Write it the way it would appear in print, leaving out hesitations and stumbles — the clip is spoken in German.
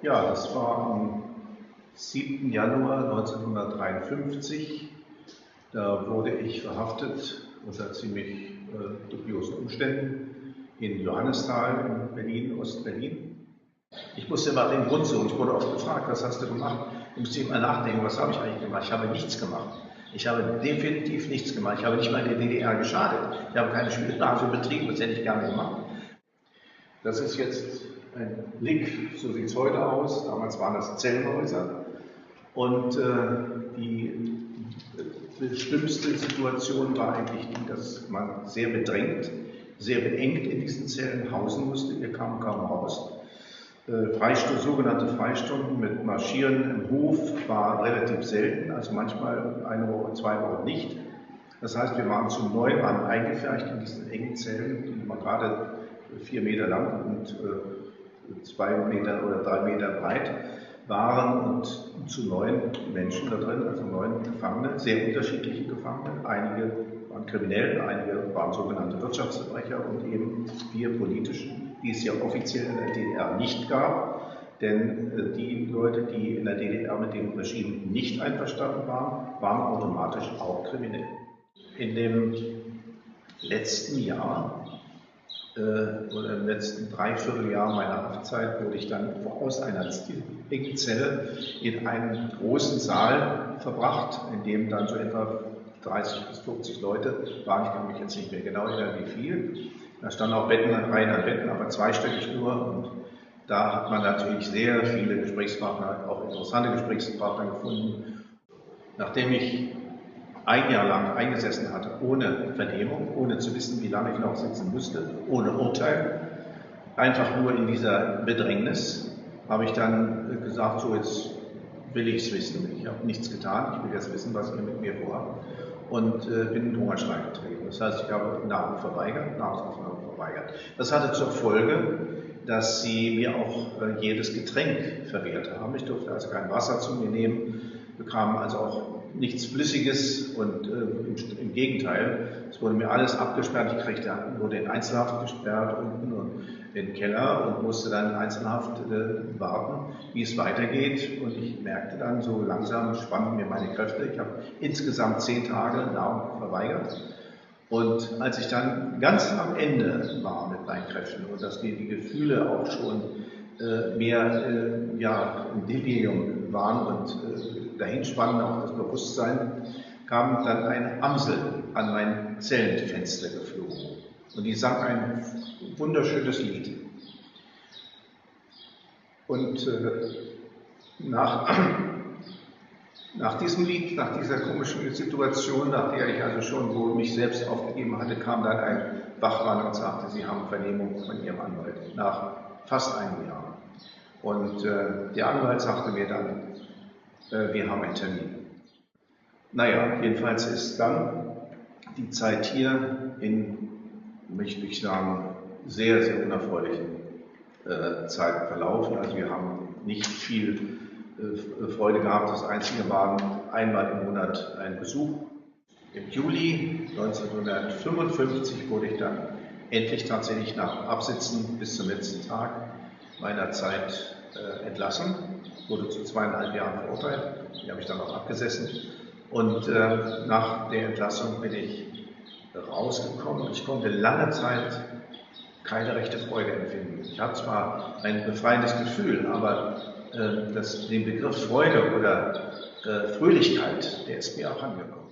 Ja, das war am 7. Januar 1953. Da wurde ich verhaftet unter ziemlich dubiosen Umständen in Johannisthal in Berlin, Ostberlin. Ich musste immer den Grund suchen. Ich wurde oft gefragt, was hast du gemacht? Ich musste immer nachdenken, was habe ich eigentlich gemacht? Ich habe nichts gemacht. Ich habe definitiv nichts gemacht. Ich habe nicht mal in der DDR geschadet. Ich habe keine Spionage betrieben, das hätte ich gerne gemacht. Das ist jetzt ein Blick, so sieht es heute aus. Damals waren das Zellenhäuser. Und die schlimmste Situation war eigentlich die, dass man sehr bedrängt, sehr beengt in diesen Zellen hausen musste. Wir kamen kaum raus. Sogenannte Freistunden mit Marschieren im Hof war relativ selten, also manchmal eine Woche, 2 Wochen nicht. Das heißt, wir waren zu 9 Mann eingepfercht in diesen engen Zellen, die waren gerade 4 Meter lang und 2 Meter oder 3 Meter breit waren und zu 9 Menschen da drin, also 9 Gefangene, sehr unterschiedliche Gefangene. Einige waren kriminell, einige waren sogenannte Wirtschaftsverbrecher und eben wir politischen, die es ja offiziell in der DDR nicht gab. Denn die Leute, die in der DDR mit dem Regime nicht einverstanden waren, waren automatisch auch kriminell. In dem letzten Jahr oder im letzten Dreivierteljahr meiner Haftzeit wurde ich dann aus einer engen Zelle in einen großen Saal verbracht, in dem dann so etwa 30 bis 50 Leute waren. Ich kann mich jetzt nicht mehr genau erinnern, wie viel. Da standen auch Betten, Reihen an Betten, aber zweistöckig nur. Und da hat man natürlich sehr viele Gesprächspartner, auch interessante Gesprächspartner gefunden. Nachdem ich ein Jahr lang eingesessen hatte, ohne Vernehmung, ohne zu wissen, wie lange ich noch sitzen müsste, ohne Urteil, einfach nur in dieser Bedrängnis, habe ich dann gesagt, so jetzt will ich es wissen. Ich habe nichts getan, ich will jetzt wissen, was ihr mit mir vorhabt und bin in Hungerstreik getreten. Das heißt, ich habe Nahrungsaufnahme verweigert. Das hatte zur Folge, dass sie mir auch jedes Getränk verwehrt haben. Ich durfte also kein Wasser zu mir nehmen, bekam also auch nichts Flüssiges und im Gegenteil, es wurde mir alles abgesperrt. Ich wurde in Einzelhaft gesperrt unten und in den Keller und musste dann in Einzelhaft warten, wie es weitergeht. Und ich merkte dann, so langsam spannen mir meine Kräfte. Ich habe insgesamt 10 Tage Nahrung verweigert. Und als ich dann ganz am Ende war mit meinen Kräften und dass mir die Gefühle auch schon mehr im Delirium waren und dahin spannen auch das Bewusstsein, kam dann eine Amsel an mein Zellenfenster geflogen. Und die sang ein wunderschönes Lied. Und nach diesem Lied, nach dieser komischen Situation, nach der ich also schon wohl mich selbst aufgegeben hatte, kam dann ein Wachmann und sagte, Sie haben Vernehmung von Ihrem Anwalt nach fast einem Jahr. Und der Anwalt sagte mir dann, wir haben einen Termin. Naja, jedenfalls ist dann die Zeit hier in, möchte ich sagen, sehr, sehr unerfreulichen Zeiten verlaufen. Also wir haben nicht viel Freude gehabt. Das Einzige war einmal im Monat ein Besuch. Im Juli 1955 wurde ich dann endlich tatsächlich nach Absitzen bis zum letzten Tag meiner Zeit entlassen, wurde zu 2,5 Jahren verurteilt. Die habe ich dann auch abgesessen. Und nach der Entlassung bin ich rausgekommen. Ich konnte lange Zeit keine rechte Freude empfinden. Ich hatte zwar ein befreiendes Gefühl, aber den Begriff Freude oder Fröhlichkeit, der ist mir auch angekommen.